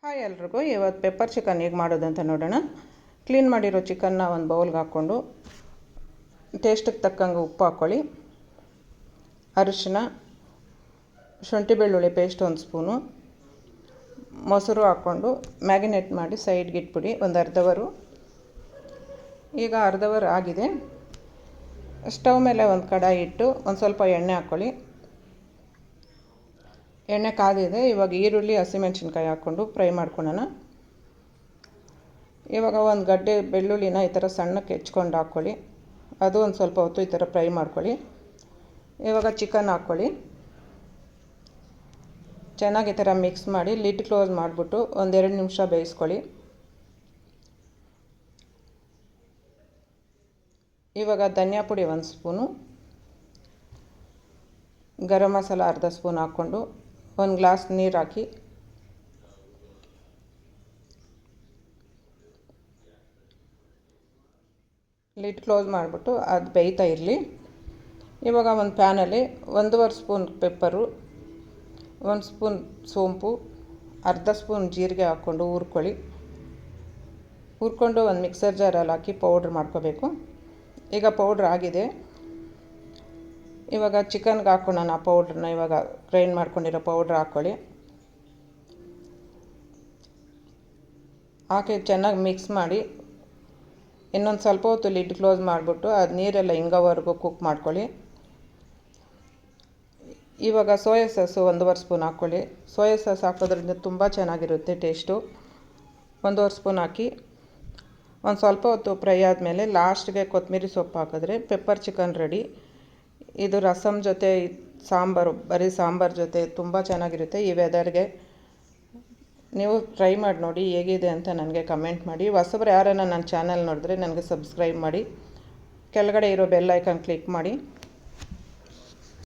Hi ಎಲ್ರಿಗೂ, ಇವತ್ತು pepper chicken ಹೇಗೆ ಮಾಡೋದಂತ ನೋಡೋಣ. ಕ್ಲೀನ್ ಮಾಡಿರೋ ಚಿಕನ್ನ ಒಂದು ಬೌಲ್ಗೆ ಹಾಕ್ಕೊಂಡು ಟೇಸ್ಟಿಗೆ ತಕ್ಕಂಗೆ ಉಪ್ಪು ಹಾಕ್ಕೊಳ್ಳಿ, ಅರಿಶಿನ, ಶುಂಠಿ ಬೆಳ್ಳುಳ್ಳಿ ಪೇಸ್ಟ್ 1 ಸ್ಪೂನು, ಮೊಸರು ಹಾಕ್ಕೊಂಡು ಮ್ಯಾಗಿನೇಟ್ ಮಾಡಿ ಸೈಡ್ಗೆ ಇಟ್ಬಿಡಿ ಒಂದು ಅರ್ಧ ಅವರು. ಈಗ ಅರ್ಧ ಅವರು ಆಗಿದೆ. ಸ್ಟವ್ ಮೇಲೆ ಒಂದು ಕಡಾಯಿ ಇಟ್ಟು ಒಂದು ಸ್ವಲ್ಪ ಎಣ್ಣೆ ಹಾಕ್ಕೊಳ್ಳಿ. ಎಣ್ಣೆ ಕಾದಿದೆ. ಇವಾಗ ಈರುಳ್ಳಿ, ಹಸಿಮೆಣಸಿನ್ಕಾಯಿ ಹಾಕ್ಕೊಂಡು ಫ್ರೈ ಮಾಡ್ಕೊಳ್ಳೋಣ. ಇವಾಗ ಒಂದು ಗಡ್ಡೆ ಬೆಳ್ಳುಳ್ಳಿನ ಈ ಥರ ಸಣ್ಣಕ್ಕೆ ಹೆಚ್ಕೊಂಡು ಹಾಕ್ಕೊಳ್ಳಿ. ಅದು ಒಂದು ಸ್ವಲ್ಪ ಹೊತ್ತು ಈ ಥರ ಫ್ರೈ ಮಾಡ್ಕೊಳ್ಳಿ. ಇವಾಗ ಚಿಕನ್ ಹಾಕ್ಕೊಳ್ಳಿ. ಚೆನ್ನಾಗಿ ಈ ಥರ ಮಿಕ್ಸ್ ಮಾಡಿ ಲಿಡ್ ಕ್ಲೋಸ್ ಮಾಡಿಬಿಟ್ಟು ಒಂದು 2 ನಿಮಿಷ ಬೇಯಿಸ್ಕೊಳ್ಳಿ. ಇವಾಗ ಧನಿಯಾ ಪುಡಿ 1 ಸ್ಪೂನು, ಗರಂ ಮಸಾಲ ಅರ್ಧ ಸ್ಪೂನ್ ಹಾಕ್ಕೊಂಡು 1 ಗ್ಲಾಸ್ ನೀರು ಹಾಕಿ ಲಿಡ್ ಕ್ಲೋಸ್ ಮಾಡಿಬಿಟ್ಟು ಅದು ಬೇಯ್ತಾ ಇರಲಿ. ಇವಾಗ ಒಂದು ಪ್ಯಾನಲ್ಲಿ 1.5 ಸ್ಪೂನ್ ಪೆಪ್ಪರು, 1 ಸ್ಪೂನ್ ಸೋಂಪು, ಅರ್ಧ ಸ್ಪೂನ್ ಜೀರಿಗೆ ಹಾಕ್ಕೊಂಡು ಹುರ್ಕೊಂಡು ಒಂದು ಮಿಕ್ಸರ್ ಜಾರಲ್ಲಿ ಹಾಕಿ ಪೌಡ್ರ್ ಮಾಡ್ಕೋಬೇಕು. ಈಗ ಪೌಡ್ರ್ ಆಗಿದೆ. ಇವಾಗ ಚಿಕನ್ಗೆ ಹಾಕ್ಕೊಳ್ಳೋಣ ಪೌಡ್ರನ್ನ. ಇವಾಗ ಗ್ರೈಂಡ್ ಮಾಡ್ಕೊಂಡಿರೋ ಪೌಡ್ರ್ ಹಾಕ್ಕೊಳ್ಳಿ. ಹಾಕಿ ಚೆನ್ನಾಗಿ ಮಿಕ್ಸ್ ಮಾಡಿ ಇನ್ನೊಂದು ಸ್ವಲ್ಪ ಹೊತ್ತು ಲಿಡ್ ಕ್ಲೋಸ್ ಮಾಡಿಬಿಟ್ಟು ಅದು ನೀರೆಲ್ಲ ಹಿಂಗೋವರೆಗೂ ಕುಕ್ ಮಾಡ್ಕೊಳ್ಳಿ. ಇವಾಗ ಸೋಯಾ ಸಾಸು 1.5 ಸ್ಪೂನ್ ಹಾಕ್ಕೊಳ್ಳಿ. ಸೋಯಾ ಸಾಸ್ ಹಾಕೋದ್ರಿಂದ ತುಂಬ ಚೆನ್ನಾಗಿರುತ್ತೆ ಟೇಸ್ಟು. 1.5 ಸ್ಪೂನ್ ಹಾಕಿ ಒಂದು ಸ್ವಲ್ಪ ಹೊತ್ತು ಫ್ರೈ ಆದಮೇಲೆ ಲಾಸ್ಟ್ಗೆ ಕೊತ್ತಂಬರಿ ಸೊಪ್ಪು ಹಾಕಿದ್ರೆ ಪೆಪ್ಪರ್ ಚಿಕನ್ ರೆಡಿ. ಇದು ರಸಮ್ ಜೊತೆ, ಸಾಂಬಾರು, ಬರೀ ಸಾಂಬಾರು ಜೊತೆ ತುಂಬ ಚೆನ್ನಾಗಿರುತ್ತೆ. ಈ ವೆದರ್ಗೆ ನೀವು ಟ್ರೈ ಮಾಡಿ ನೋಡಿ ಹೇಗಿದೆ ಅಂತ ನನಗೆ ಕಮೆಂಟ್ ಮಾಡಿ. ಹೊಸಬ್ರು ಯಾರನ್ನ ನನ್ನ ಚಾನಲ್ ನೋಡಿದ್ರೆ ನನಗೆ ಸಬ್ಸ್ಕ್ರೈಬ್ ಮಾಡಿ, ಕೆಳಗಡೆ ಇರೋ ಬೆಲ್ ಐಕಾನ್ ಕ್ಲಿಕ್ ಮಾಡಿ.